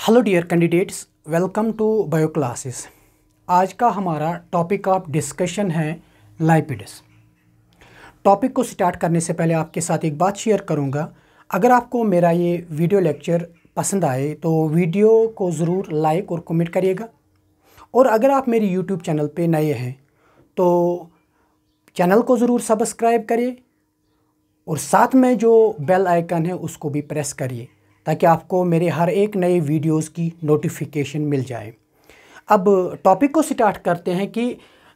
Hello dear candidates, welcome to bio classes. आज का हमारा टॉपिक ऑफ डिस्कशन है लाइपिड्स। टॉपिक को स्टार्ट करने से पहले आपके साथ एक बात शेयर करूंगा। अगर आपको मेरा ये वीडियो लेक्चर पसंद आए तो वीडियो को ज़रूर लाइक और कमेंट करिएगा, और अगर आप मेरी यूट्यूब चैनल पे नए हैं तो चैनल को ज़रूर सब्सक्राइब करिए और साथ में जो बेल आइकन है उसको भी प्रेस करिए ताकि आपको मेरे हर एक नए वीडियोस की नोटिफिकेशन मिल जाए। अब टॉपिक को स्टार्ट करते हैं कि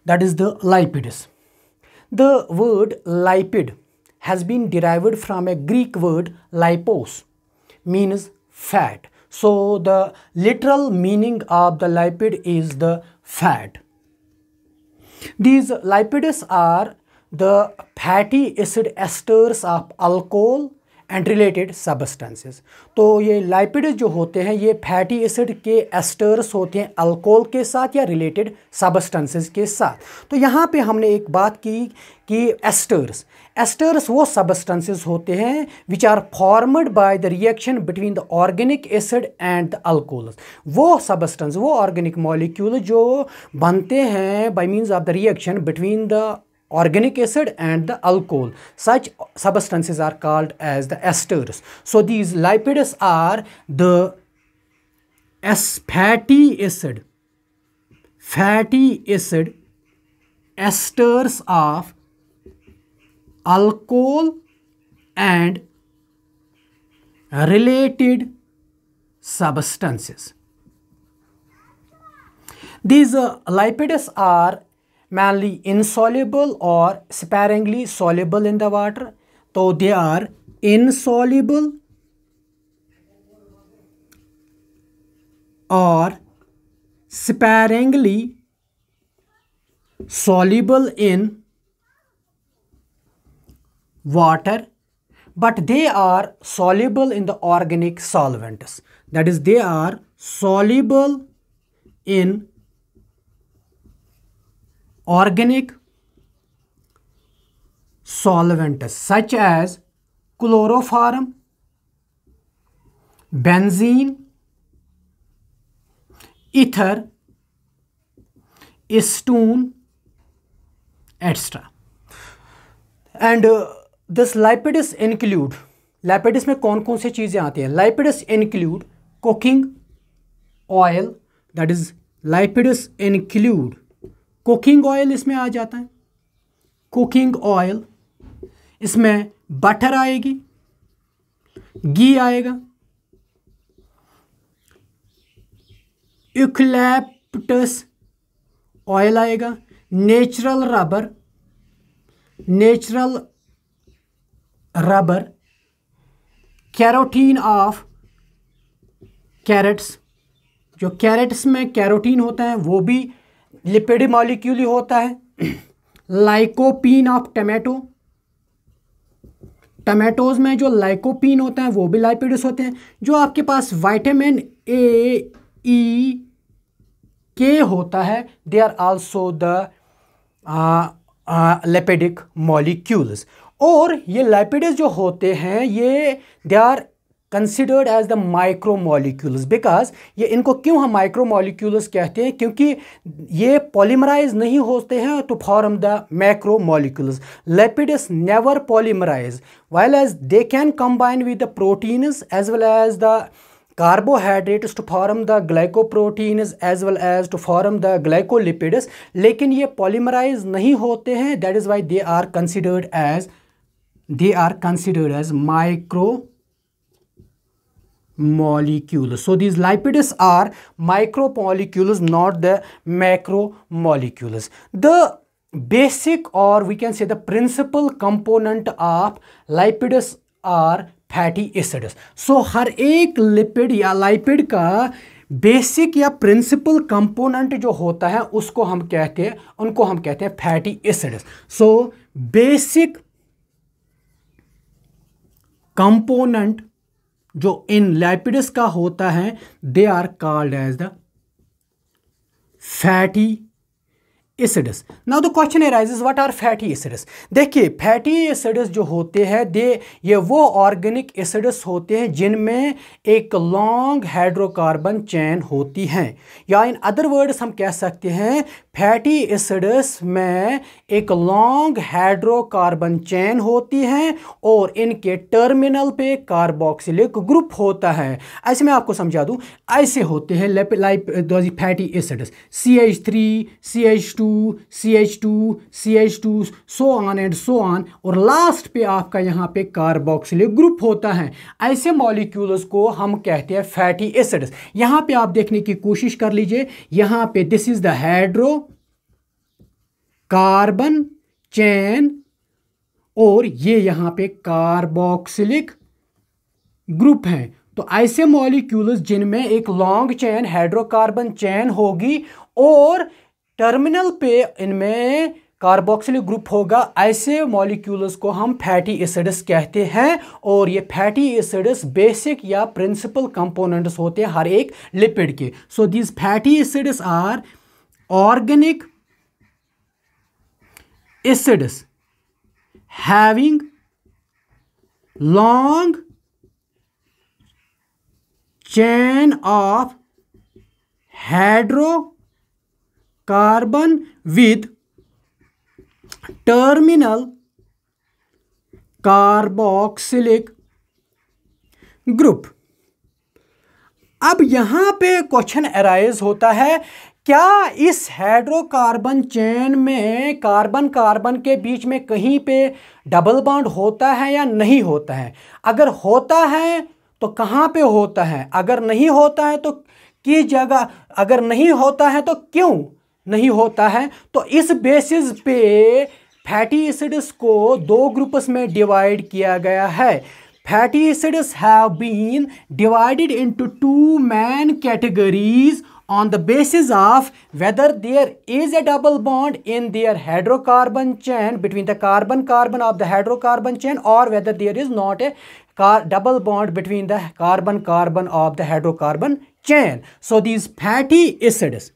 that is the lipids. The word lipid has been derived from a Greek word lipos means fat. So the literal meaning of the lipid is the fat. These lipids are the fatty acid esters of alcohol and related substances। तो ये lipids जो होते हैं ये fatty acid के asters होते हैं alcohol के साथ या रिलेटेड सब्सटेंसेस के साथ। तो यहाँ पे हमने एक बात की कि एस्टर्स वो सब्सटेंसेस होते हैं which are formed by the reaction between the organic acid and the alcohol. वो सब्सटेंस, वो ऑर्गेनिक मॉलिक्यूल जो बनते हैं by means of the reaction between the organic acid and the alcohol. Such substances are called as the esters. So these lipids are the fatty acid esters of alcohol and related substances. These lipids are mainly insoluble or sparingly soluble in the water. So they are insoluble or sparingly soluble in water, but they are soluble in the organic solvents. That is, they are soluble in organic solvents such as chloroform, benzene, ether, acetone, etc. And this lipids include, lipids में कौन कौन सी चीज़ें आती हैं? Lipids include cooking oil, that is lipids include cooking oil, इसमें आ जाता है cooking oil. इसमें बटर आएगी, घी आएगा, यूकलिप्टस ऑयल आएगा, natural rubber, carotene of carrots, जो कैरेट्स में कैरोटीन होता है वो भी लिपिड मॉलिक्यूल ही होता है। लाइकोपीन ऑफ टमाटोज में जो लाइकोपीन होता है वो भी लाइपिड्स होते हैं। जो आपके पास विटामिन ए, ई, के होता है, they are also the lipidic molecules. और ये लाइपिड्स जो होते हैं ये they are considered as the micro molecules. Because ये इनको क्यों हम माइक्रो मॉलिक्यूल्स कहते हैं? क्योंकि ये पॉलीमराइज नहीं होते हैं to form the macromolecules. Lipids never polymerise while as they can combine with the proteins as well as the carbohydrates to form the glycoproteins as well as to form the glycolipids, लेकिन ये polymerase नहीं होते हैं। that is why they are considered as micro molecules. So these lipids are micromolecules, not the macromolecules. The basic, or we can say the principal component of lipids are fatty acids. So हर एक lipid या लाइपिड का basic या principal component जो होता है उनको हम कहते हैं fatty acids. So basic component जो इन लिपिड्स का होता है they are called as the fatty acids. Now the question arises what are fatty acids. देखिए फैटी एसिड्स जो होते हैं ये वो ऑर्गेनिक एसिड्स होते हैं जिनमें एक लॉन्ग हाइड्रोकार्बन चेन होती है, या इन अदर वर्ड्स हम कह सकते हैं फैटी एसिड्स में एक लॉन्ग हाइड्रोकार्बन चेन होती है और इनके टर्मिनल पे कार्बोक्सिलिक ग्रुप होता है। ऐसे मैं आपको समझा दूं, ऐसे होते हैं fatty acids CH3, CH2, CH2, CH2, so on and so on, और लास्ट पे आपका यहाँ पे कार्बोक्सिलिक ग्रुप होता है। ऐसे मॉलिक्यूल्स को हम कहते हैं फैटी एसिड्स। यहाँ पे आप देखने की कोशिश कर लीजिए, यहाँ पे this is the hydro carbon chain और ये यहाँ पे कार्बोक्सिलिक ग्रुप है। तो ऐसे मॉलिक्यूल्स जिनमें एक लॉन्ग चेन हाइड्रोकार्बन चेन होगी और टर्मिनल पे इनमें कार्बोक्सिलिक ग्रुप होगा, ऐसे मॉलिक्यूल्स को हम फैटी एसिड्स कहते हैं। और ये फैटी एसिड्स बेसिक या प्रिंसिपल कंपोनेंट्स होते हैं हर एक लिपिड के। So these fatty acids are organic acids having long chain of hydrocarbon with terminal carboxylic group। अब यहां पे क्वेश्चन अराइज होता है, क्या इस हाइड्रोकार्बन चेन में कार्बन कार्बन के बीच में कहीं पे डबल बॉन्ड होता है या नहीं होता है? अगर होता है तो कहाँ पे होता है, अगर नहीं होता है तो किस जगह, अगर नहीं होता है तो क्यों नहीं होता है? तो इस बेसिस पे फैटी एसिड्स को दो ग्रुप्स में डिवाइड किया गया है। Fatty acids have been divided into two main categories on the basis of whether there is a double bond in their hydrocarbon chain between the carbon carbon of the hydrocarbon chain, or whether there is not a double bond between the carbon carbon of the hydrocarbon chain। So these fatty acids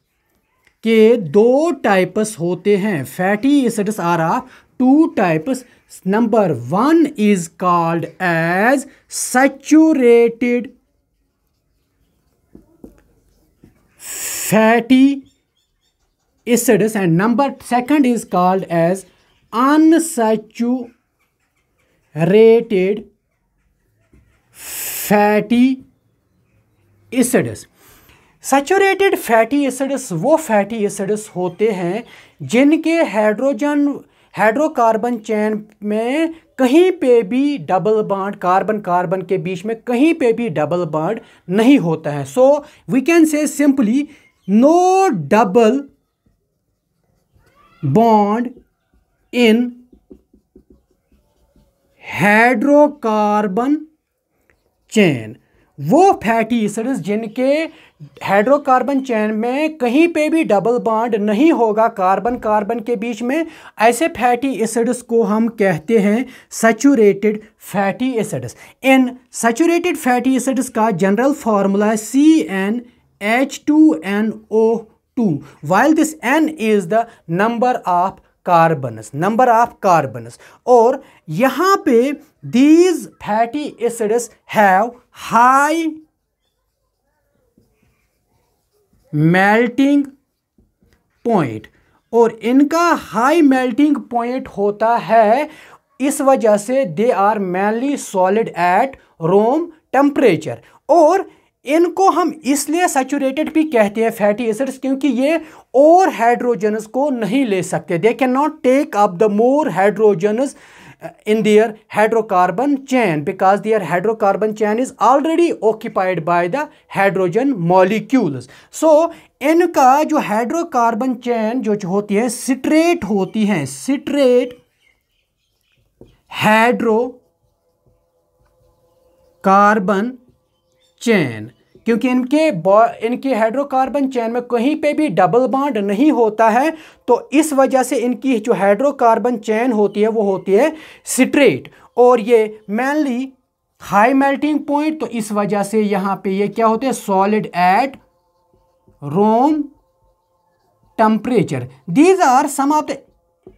के दो types होते हैं। Fatty acids are of two types. Number one is called as saturated fatty acids and number second is called as unsaturated fatty acids। Saturated fatty acids वो fatty acids होते हैं जिनके hydrocarbon chain में कहीं पे भी डबल बॉन्ड, कार्बन कार्बन के बीच में कहीं पे भी डबल बॉन्ड नहीं होता है। So we can say simply no double bond in hydrocarbon chain. वो फैटी एसिड्स जिनके हाइड्रोकार्बन चेन में कहीं पे भी डबल बॉन्ड नहीं होगा कार्बन कार्बन के बीच में, ऐसे फैटी एसिड्स को हम कहते हैं सैचुरेटेड फैटी एसिड्स। इन सैचुरेटेड फैटी एसिड्स का जनरल फार्मूला है CnH2NO2, while this N is the number of carbons. और यहां पे these fatty acids have high melting point, और इनका हाई मेल्टिंग पॉइंट होता है, इस वजह से they are mainly solid at room temperature. और इनको हम इसलिए सैचुरेटेड भी कहते हैं फैटी एसिड्स क्योंकि ये और हाइड्रोजन्स को नहीं ले सकते। They can not take up the more hydrogens in their hydrocarbon chain because their hydrocarbon chain is already occupied by the hydrogen molecules। so इनका जो हाइड्रोकार्बन चेन जो होती है स्ट्रेट होती है, स्ट्रेट हाइड्रोकार्बन चेन, क्योंकि इनके हाइड्रोकार्बन चेन में कहीं पे भी डबल बॉन्ड नहीं होता है, तो इस वजह से इनकी जो हाइड्रोकार्बन चेन होती है वो होती है स्ट्रेट, और ये मेनली हाई मेल्टिंग पॉइंट, तो इस वजह से यहाँ पे ये क्या होते हैं solid at room temperature. These are some of the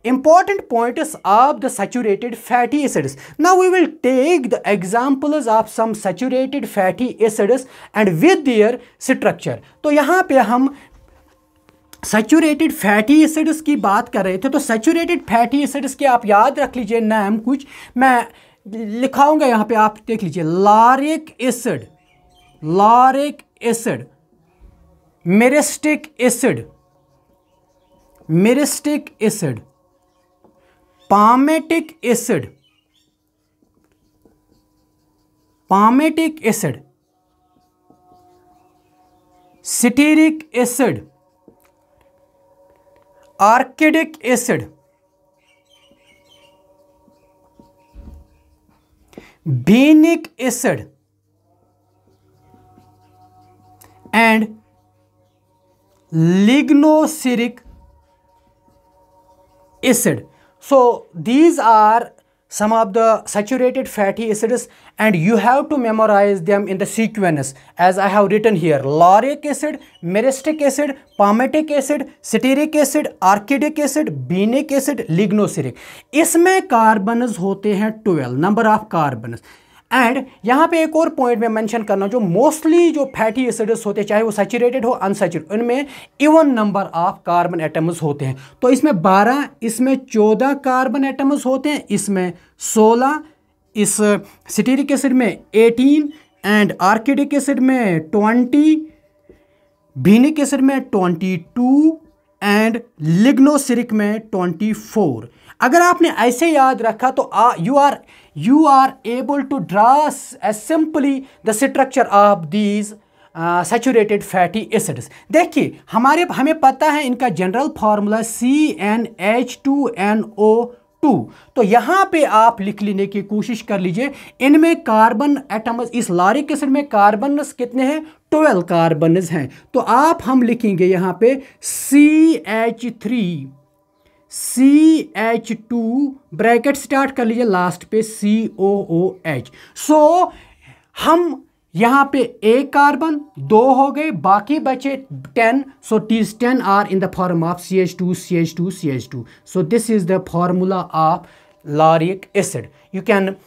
important points of the saturated fatty acids. Now we will take the examples of some saturated fatty acids and with their structure. तो यहाँ पे हम saturated fatty acids की बात कर रहे थे। तो सैचुरेटेड फैटी एसिड्स के आप याद रख लीजिए नाम कुछ, मैं लिखाऊंगा यहाँ पे, आप देख लीजिए। Lauric acid, lauric acid, myristic acid, myristic acid, palmitic acid, palmitic acid, stearic acid, arachidonic acid, benic acid, and lignoceric acid. So these are some of the saturated fatty acids and you have to memorize them in the sequence as I have written here. Lauric acid, myristic acid, palmitic acid, stearic acid, arachidonic acid, benic acid, lignoceric. इसमें carbons होते हैं 12 number of carbons. And यहाँ पे एक और point में mention करना, जो मोस्टली जो फैटी एसिड्स होते हैं चाहे वो सैचुरेटेड हो अनसैचुरेटेड, उनमें even number of carbon atoms होते हैं। तो इसमें 12, इसमें 14 कार्बन एटम्स होते हैं, इसमें 16, इस स्टीरिक एसिड में 18 एंड आर्किडिक एसिड में 20, बीनिक एसिड में 22 एंड लिग्नोसिरिक में 24। अगर आपने ऐसे याद रखा तो you are able to draw simply the structure of these saturated fatty acids. देखिए हमें पता है इनका जनरल फार्मूला CnH2NO2। तो यहाँ पे आप लिख लेने की कोशिश कर लीजिए। इनमें कार्बन एटम्स, इस लॉरिक एसिड में कार्बन्स कितने हैं? 12 कार्बन्स हैं। तो हम लिखेंगे यहाँ पे CH2 ब्रैकेट स्टार्ट कर लीजिए, लास्ट पे COOH। सो हम यहाँ पे एक कार्बन 2 हो गए, बाकी बचे 10। सो these 10 are in the form of CH2, CH2, CH2. So this is the formula of lauric acid. You can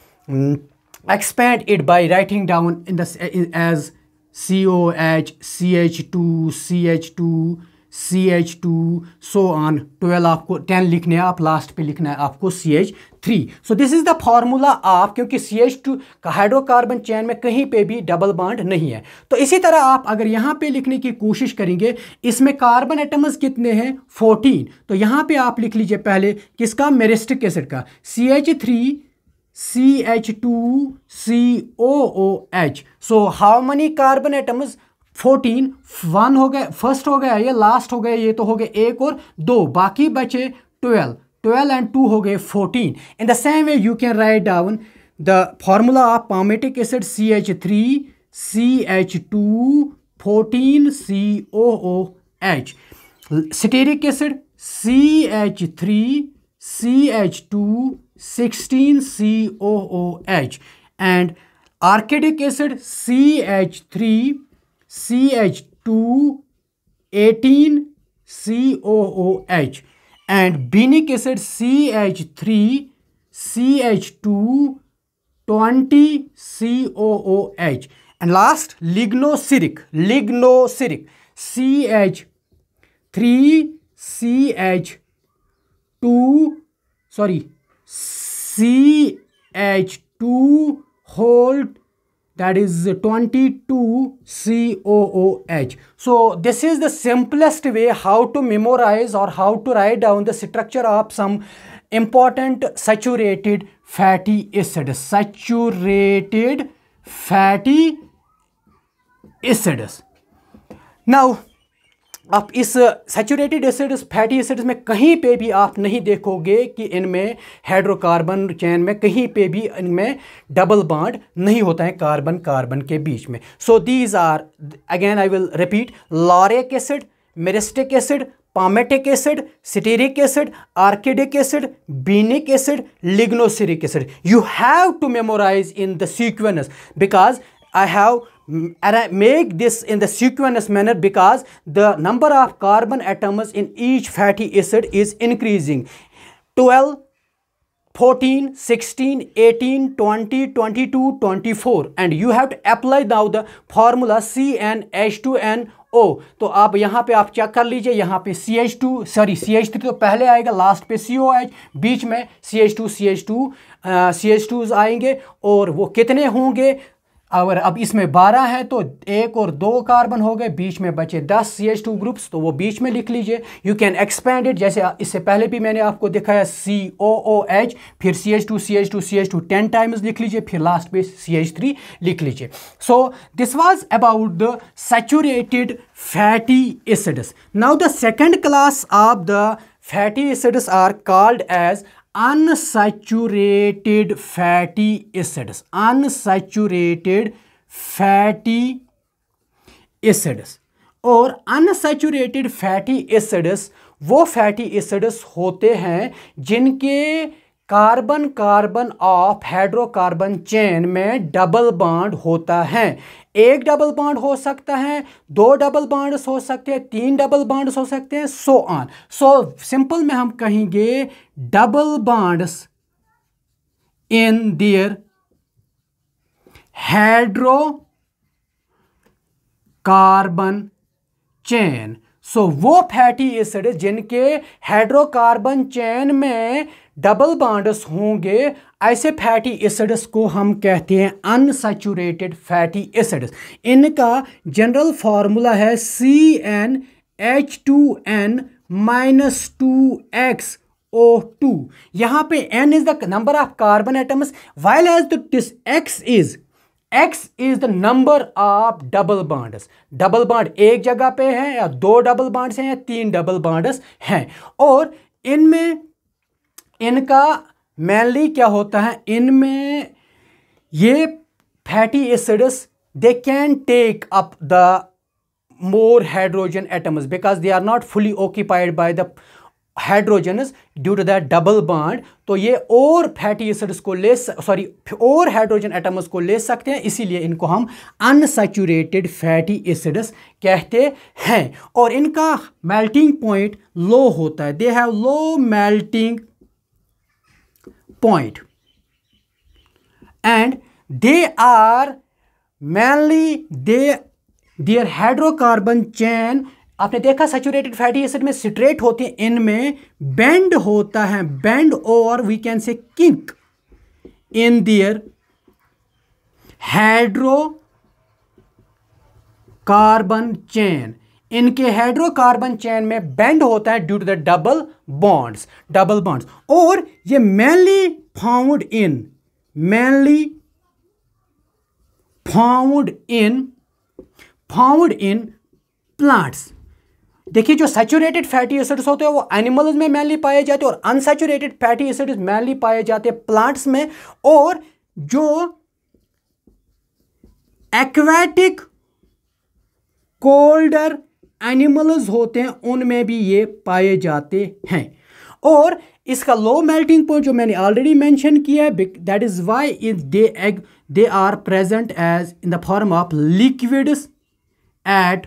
expand it by writing down as COH, CH2, CH2, CH2 so on। 12 आपको 10 लिखने हैं, आप last पे लिखना है आपको CH3। So this is the formula of, क्योंकि CH2 का हाइड्रोकार्बन चेन में कहीं पे भी डबल बॉन्ड नहीं है। तो इसी तरह आप अगर यहाँ पे लिखने की कोशिश करेंगे, इसमें कार्बन एटम्स कितने हैं? 14। तो यहाँ पे आप लिख लीजिए पहले किसका? मिरिस्टिक एसिड का CH3 CH2 COOH। So how many carbon atoms? 14। 1 हो गया, फर्स्ट हो गया, ये लास्ट हो गया, ये तो हो गए 1 और 2, बाकी बचे 12। 12 and 2 हो गए 14। In the same way you can write down the formula of palmitic acid CH3 CH2 14 COOH, stearic acid CH3 CH2 16 COOH, and arachidonic acid CH3 CH2 18 COOH, and benic acid CH3 CH2 20 COOH, and last lignoceric CH3 CH2 whole, that is 22 COOH. So this is the simplest way how to memorize or how to write down the structure of some important saturated fatty acids. Saturated fatty acids. Now आप इस saturated acids fatty acids में कहीं पे भी आप नहीं देखोगे कि इनमें हाइड्रोकार्बन चेन में कहीं पे भी इनमें डबल बॉन्ड नहीं होता है कार्बन कार्बन के बीच में। So these are, again I will repeat, lauric acid, myristic acid, palmitic acid, stearic acid, arachidonic acid, benic acid, lignoceric acid. You have to memorize in the sequence because I have make this in the sequence manner because the number of carbon atoms in each fatty acid is increasing. 12, 14, 16, 18, 20, 22, 24 and you have to apply now the formula CnH2nO. तो आप यहाँ पे आप check कर लीजिए, यहाँ पे CH3 तो पहले आएगा, लास्ट पे COH, बीच में CH2 आएंगे और वो कितने होंगे, अगर अब इसमें 12 है तो 1 और 2 कार्बन हो गए, बीच में बचे 10 CH2 ग्रुप्स, तो वो बीच में लिख लीजिए. यू कैन एक्सपेंड इट, जैसे इससे पहले भी मैंने आपको दिखाया COOH, फिर CH2 10 टाइम्स लिख लीजिए, फिर लास्ट पे CH3 लिख लीजिए. So this was about the saturated fatty acids. Now the second class of the fatty acids are called as unsaturated fatty acids. Unsaturated fatty acids और unsaturated fatty acids वो fatty acids होते हैं जिनके carbon carbon of hydrocarbon chain में double bond होता है. एक double bond हो सकता है, 2 डबल बॉन्ड्स हो सकते हैं, 3 डबल बॉन्ड्स हो सकते हैं, सो ऑन. सो सिंपल में हम कहेंगे double bonds in their hydrocarbon chain. So वो फैटी एसिड जिनके हाइड्रोकार्बन चेन में डबल बॉन्ड्स होंगे, ऐसे फैटी एसिड्स को हम कहते हैं अनसैचुरेटेड फैटी एसिड्स. इनका जनरल फार्मूला है CnH2n-2xO2. यहाँ पे n is the number of carbon atoms, while as this X is the number of double bonds. Double bond एक जगह पे है या 2 डबल बॉन्ड्स हैं या 3 डबल बॉन्ड्स हैं. और इनमें इनका मेनली क्या होता है, इनमें ये fatty acids they can take up the more hydrogen atoms because they are not fully occupied by the hydrogens due to that double bond. तो ये और फैटी एसिड्स को और हाइड्रोजन एटम्स को ले सकते हैं, इसीलिए इनको हम अनसैचुरेटेड फैटी एसिड्स कहते हैं. और इनका मेल्टिंग पॉइंट लो होता है, they have low melting point and they are mainly their hydrocarbon chain. आपने देखा सैचुरेटेड फैटी एसिड में स्ट्रेट होते हैं, इनमें बेंड होता है, बेंड और we can say kink in their hydrocarbon chain. इनके हाइड्रोकार्बन चेन में बेंड होता है due to the double bonds. और ये मेनली फाउंड इन प्लांट्स. देखिए जो सैचुरेटेड फैटी एसिड्स होते हैं वो एनिमल्स में मेनली पाए जाते हैं और अनसैचुरेटेड फैटी एसिड्स मेनली पाए जाते हैं प्लांट्स में. और जो एक्वेटिक कोल्डर एनिमल्स होते हैं उनमें भी ये पाए जाते हैं. और इसका लो मेल्टिंग पॉइंट जो मैंने ऑलरेडी मेंशन किया है, that is why they are present as in the form of liquids at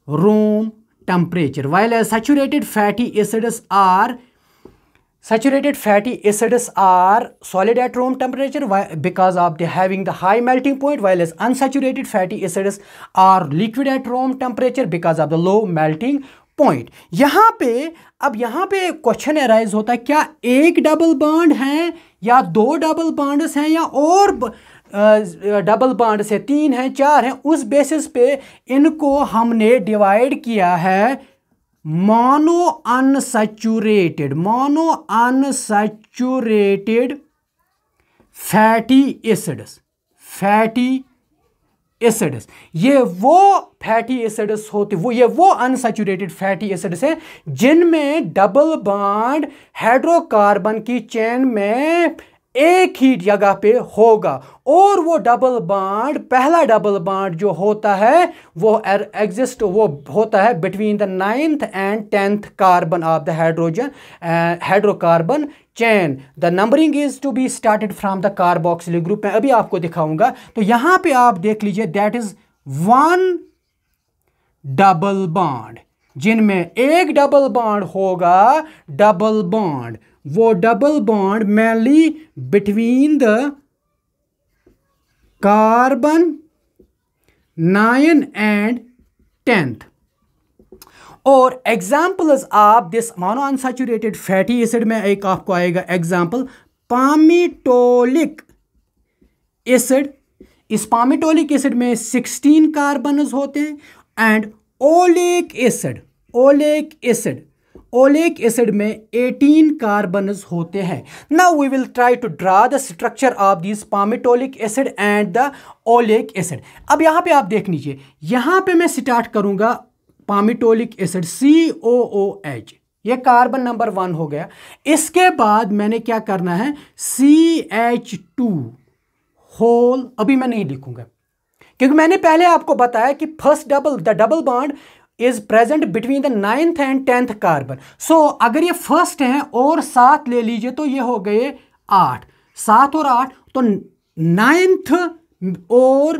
room temperature, while as saturated fatty acids are solid at room temperature because of the having the high melting point, while as unsaturated fatty acids are liquid at room temperature because of the low melting point. यहाँ पे question arise होता है, क्या एक double bond है या 2 double bonds हैं या और डबल बॉन्ड से 3 हैं 4 हैं. उस बेसिस पे इनको हमने डिवाइड किया है मोनो अनसैचुरेटेड फैटी एसिड्स. ये वो फैटी एसिड्स होते ये वो अनसैचुरेटेड फैटी एसिड्स हैं जिनमें डबल बॉन्ड हाइड्रोकार्बन की चेन में एक ही जगह पे होगा, और वो डबल बॉन्ड, पहला डबल बॉन्ड जो होता है वो एग्जिस्ट, वो होता है between the 9th and 10th carbon of the hydrogen hydrocarbon chain. The numbering is to be started from the carboxylic group. मैं अभी आपको दिखाऊंगा। तो यहां पे आप देख लीजिए, that is one double bond, जिनमें एक डबल बॉन्ड होगा, डबल बॉन्ड, वो double bond mainly between the carbon 9 and 10th। और examples of this mono unsaturated fatty acid में एक आपको आएगा एग्जाम्पल पामिटोलिक एसिड। इस पामिटोलिक एसिड में 16 कार्बन होते हैं, and oleic acid, oleic acid में 18 कार्बन होते हैं। Now we will try to draw the structure of this palmitoleic acid and the oleic acid. अब यहां पे आप देख लीजिए, यहां पे मैं स्टार्ट करूंगा पामिटोलिक एसिड COOH, ये कार्बन नंबर 1 हो गया। इसके बाद मैंने क्या करना है, CH2 होल, अभी मैं नहीं लिखूंगा क्योंकि मैंने पहले आपको बताया कि first the double bond is present between the 9th and 10th carbon. So अगर ये फर्स्ट है और 7 ले लीजिए तो ये हो गए 8, 7 और 8, तो 9th और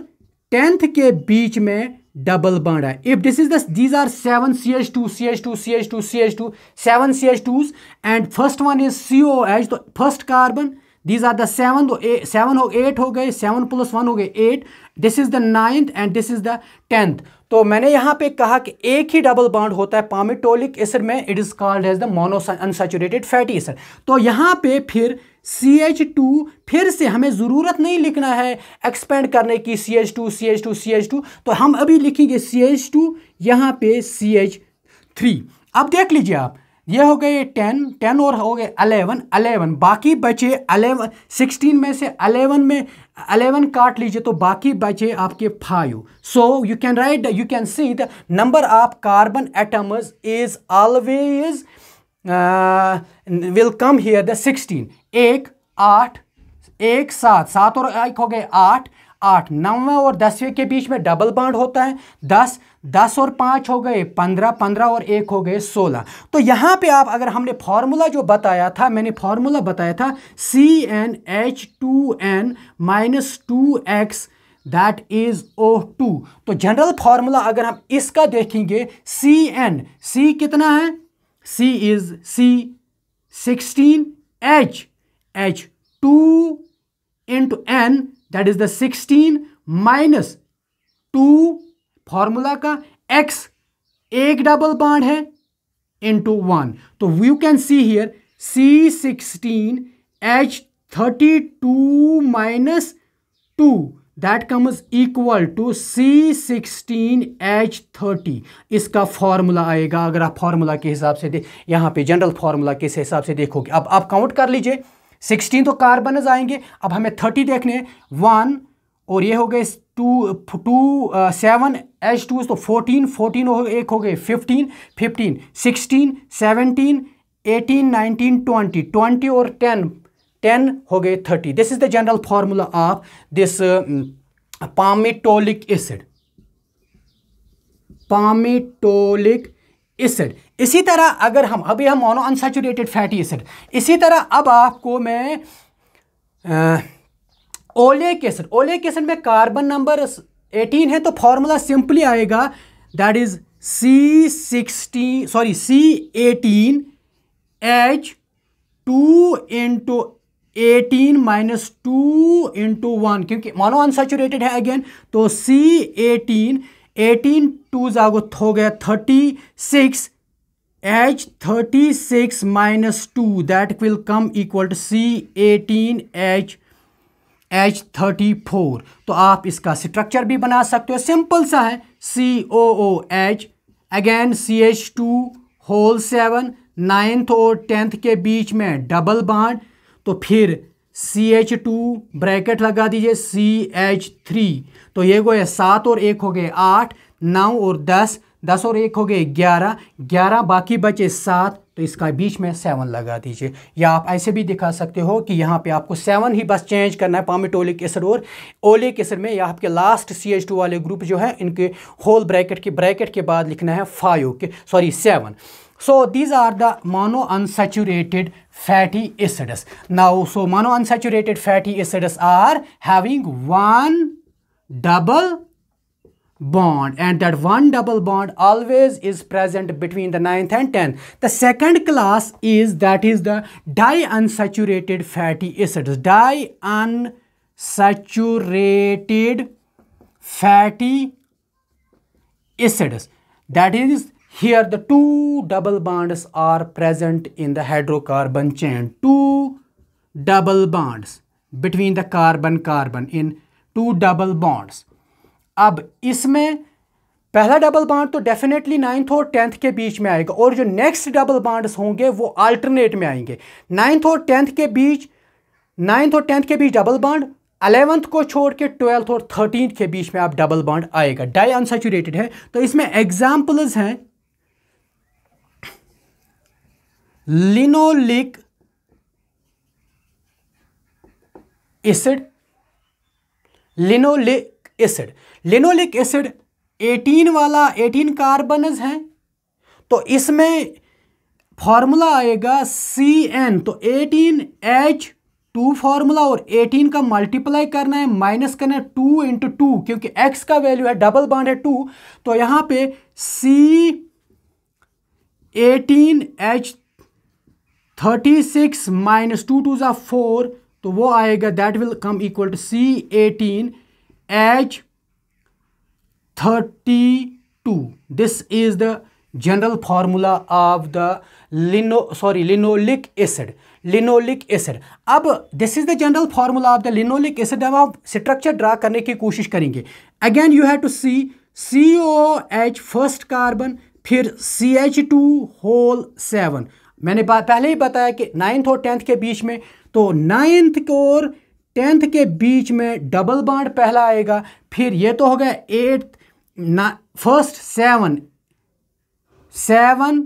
10th के बीच में डबल बॉन्ड है। If this is these are 7 CH2 CH2 CH2 CH2 7 CH2s and first one is COH, तो first carbon, these are the 7, तो 7 हो 8 हो गए, 7 + 1 हो गए 8, this is the 9th and this is the 10th। तो मैंने यहां पे कहा कि एक ही डबल बॉन्ड होता है पामिटोलिक एसिड में, it is called as the mono unsaturated fatty acid. तो यहां पे फिर CH2, फिर से हमें ज़रूरत नहीं लिखना है एक्सपेंड करने की CH2 CH2 CH2, तो हम अभी लिखेंगे CH2, यहाँ पे CH3। अब देख लीजिए आप, ये हो गए 10 और हो गए 11, बाकी बचे 11, 16 में से 11 काट लीजिए तो बाकी बचे आपके 5। So you can see the number of carbon atoms is always will come here the 16। 1 8 1 7 7 और 1 हो गए 8 8, 9वें और 10वें के बीच में डबल बॉन्ड होता है 10, 10 और 5 हो गए 15, 15 और 1 हो गए 16। तो यहाँ पे आप, अगर हमने फार्मूला जो बताया था, मैंने फार्मूला बताया था CnH2n - 2x that is O2। तो जनरल फार्मूला अगर हम इसका देखेंगे, C कितना है, C इज C16, H 2 into n, that is the 16 - 2 formula का, x एक डबल बॉन्ड है इंटू 1। तो you can see here C16 H32 - 2 that comes equal to C16 H30। इसका फॉर्मूला आएगा, अगर आप फॉर्मूला के हिसाब से यहाँ पे जनरल फॉर्मूला के हिसाब से देखोगे। अब आप काउंट कर लीजिए, 16 तो कार्बन आएंगे, अब हमें 30 देखने हैं, 1 और ये हो गए 7 H2, तो 14 हो, एक हो गए 15 16 17 18 19 20 और 10 हो गए 30। This is the general formula of this palmitoleic acid. इसी तरह अगर हम, अभी हम मोनो अनसैचुरेटेड फैटी एसिड, इसी तरह अब आपको मैं ओलिक एसिड में कार्बन नंबर 18 है, तो फॉर्मूला सिंपली आएगा, that is C18 H2 into 18 - 2 into 1, क्योंकि मोनो अनसैचुरेटेड है अगेन, तो C18 2 हो गया 36, H36 - 2 that will come equal to C18 H34। तो आप इसका स्ट्रक्चर भी बना सकते हो, सिंपल सा है, COOH again CH2 whole 7, 9th और 10th के बीच में डबल बॉन्ड, तो फिर CH2 ब्रैकेट लगा दीजिए CH3, तो ये गए 7 और 1 हो गए 8, 9 और 10 और 1 हो गए 11, बाकी बचे 7, तो इसका बीच में 7 लगा दीजिए, या आप ऐसे भी दिखा सकते हो कि यहाँ पे आपको 7 ही बस चेंज करना है पामिटोलिक एसिड और ओलिक एसिड में, या आपके लास्ट CH2 वाले ग्रुप जो है इनके होल ब्रैकेट के बाद लिखना है 7. So these are the monounsaturated fatty acids. Now, so monounsaturated fatty acids are having one double bond, and that one double bond always is present between the 9th and 10th. The second class is the diunsaturated fatty acids. Diunsaturated fatty acids. That is, here the two double bonds are present in the hydrocarbon chain. Two double bonds between the carbon in two double bonds. अब इसमें पहला double bond तो definitely 9th और 10th के बीच में आएगा, और जो नेक्स्ट डबल बॉन्ड्स होंगे वो अल्टरनेट में आएंगे. 9th और 10th के बीच डबल बॉन्ड, 11th को छोड़ के 12th और 13th के बीच में आप डबल बॉन्ड आएगा. डाई अनसैचुरेटेड है तो इसमें एग्जाम्पल्स हैं लिनोलिक एसिड. लिनोलिक एसिड 18 वाला 18 कार्बन्स हैं, तो इसमें फॉर्मूला आएगा CN. तो 18H2 फॉर्मूला, और 18 का मल्टीप्लाई करना है, माइनस करना है 2 × 2, क्योंकि X का वैल्यू है, डबल बॉन्ड है 2, तो यहाँ पे C18H36 माइनस 2 2 = 4, तो वो आएगा, that will come equal to C18H32. This is the general formula of the linoleic acid. अब this is the general formula of the linoleic acid. अब आप स्ट्रक्चर ड्रा करने की कोशिश करेंगे. Again you have to see COH first carbon, फिर CH2 whole 7. मैंने पहले ही बताया कि 9th और 10th के बीच में, तो 9th और 10th के बीच में डबल बॉन्ड पहला आएगा, फिर ये तो हो गया 8 फर्स्ट 7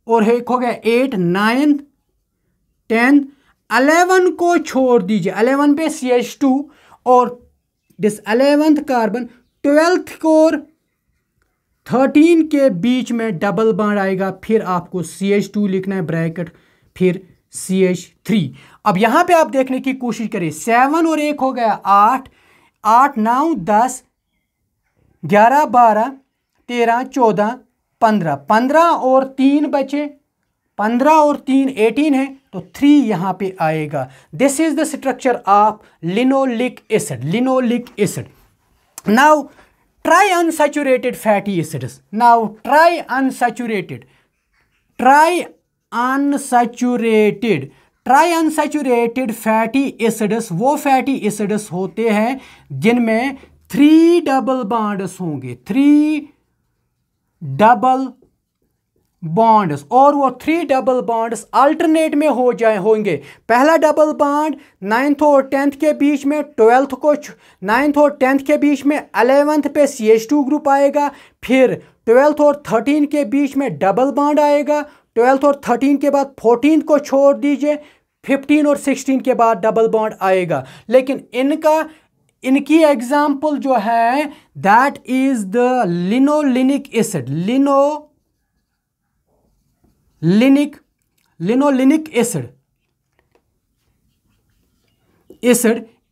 और एक हो गया 8 9 10 11 को छोड़ दीजिए, 11 पे CH2 और दिस 11th कार्बन 12th और 13 के बीच में डबल बॉन्ड आएगा, फिर आपको CH2 लिखना है ब्रैकेट, फिर CH3. अब यहां पे आप देखने की कोशिश करें, 7 और 1 हो गया 8 9 10 11 12 13 14 15 और 3 बचे, 15 और 3 18 है, तो 3 यहां पे आएगा. This is the structure of linoleic acid. Now triunsaturated fatty acids. Now triunsaturated fatty acids वो फैटी एसिड्स होते हैं जिनमें 3 डबल बॉन्ड्स होंगे, 3 डबल बॉन्ड्स, और वो 3 डबल बॉन्ड्स अल्टरनेट में होंगे. पहला डबल बॉन्ड 9th और 10th के बीच में, 12th को 9th और 10th के बीच में 11th पे CH2 ग्रुप आएगा, फिर 12th और 13 के बीच में डबल बॉन्ड आएगा, 12th और 13 के बाद 14th को छोड़ दीजिए, 15 और 16 के बाद डबल बॉन्ड आएगा. लेकिन इनकी एग्जाम्पल जो है that is the linolenic acid. Linolenic acid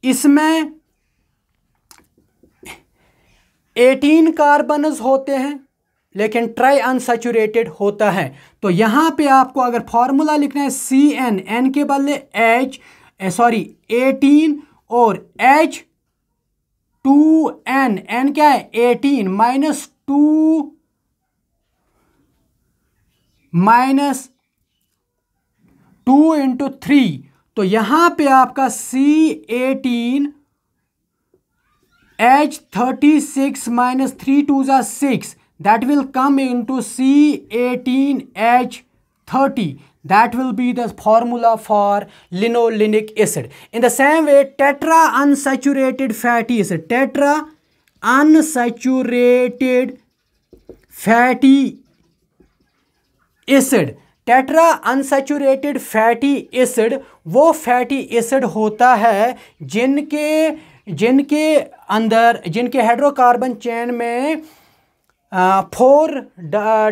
इसमें 18 कार्बन्स होते हैं लेकिन ट्राई अनसैचुरेटेड होता है. तो यहां पे आपको अगर फॉर्मूला लिखना है CN, N के बदले 18 और H2N, N क्या है 18 माइनस 2 × 3, तो यहां पे आपका C18H36 minus 3 2 = 6, that will come into C18H30. That will be the formula for linolenic acid. In the same way, tetra unsaturated fatty acid tetra unsaturated fatty acid वो फैटी एसिड होता है जिनके अंदर जिनके हाइड्रोकार्बन चेन में 4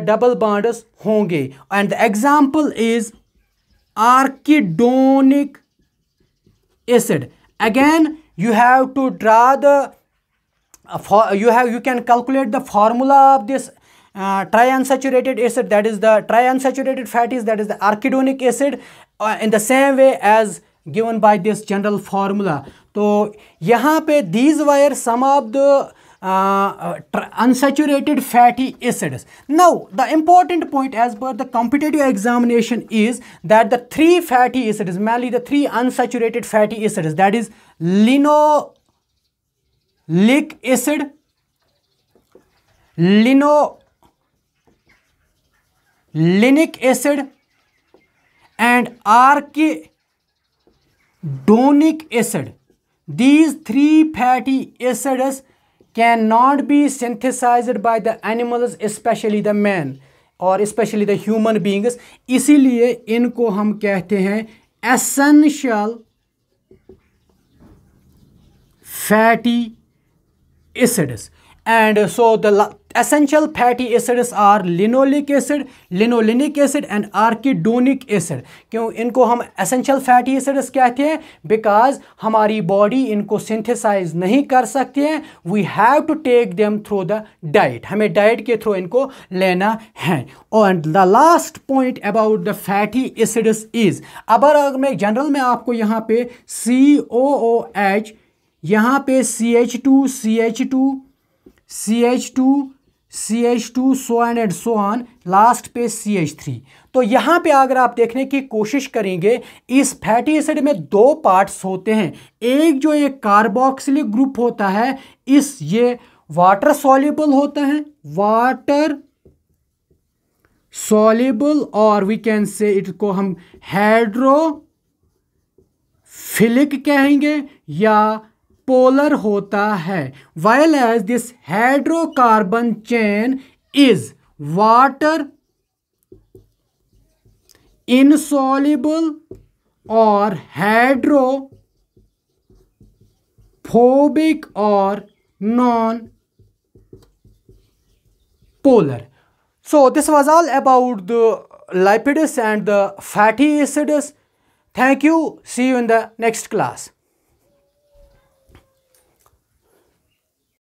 double bonds होंगे, and the example is arachidonic acid. Again, you have to draw the you can calculate the formula of this triunsaturated acid, that is the triunsaturated fatty, that is the arachidonic acid, in the same way as given by this general formula. तो यहाँ पे these were some of the unsaturated fatty acids. Now the important point as per the competitive examination is that the 3 fatty acids, mainly the 3 unsaturated fatty acids, that is linoleic acid, linolenic acid and arachidonic acid. These 3 fatty acids cannot be synthesized by the animals, especially the man or especially the human beings. इसीलिए इनको हम कहते हैं essential fatty acids. And so the essential fatty acids are linoleic acid, linolenic acid and arachidonic acid. क्यों इनको हम essential fatty acids कहते हैं? Because हमारी body इनको synthesize नहीं कर सकते हैं. We have to take them through the diet. हमें diet के through इनको लेना है. And the last point about the fatty acids is, अगर मैं जनरल में आपको यहाँ पे COOH, यहाँ पे CH2 so on and so on, last पे CH3. तो यहाँ पे अगर आप देखने की कोशिश करेंगे, इस फैटी एसिड में 2 पार्ट्स होते हैं. एक जो ये कार्बोक्सिलिक ग्रुप होता है, ये वाटर सॉल्युबल होता है, वाटर सॉल्युबल, और वी कैन से इसको हम हाइड्रोफिलिक कहेंगे या पोलर होता है. while as this hydrocarbon chain is water insoluble or hydrophobic or non-polar. So this was all about the lipids and the fatty acids. Thank you. See you in the next class.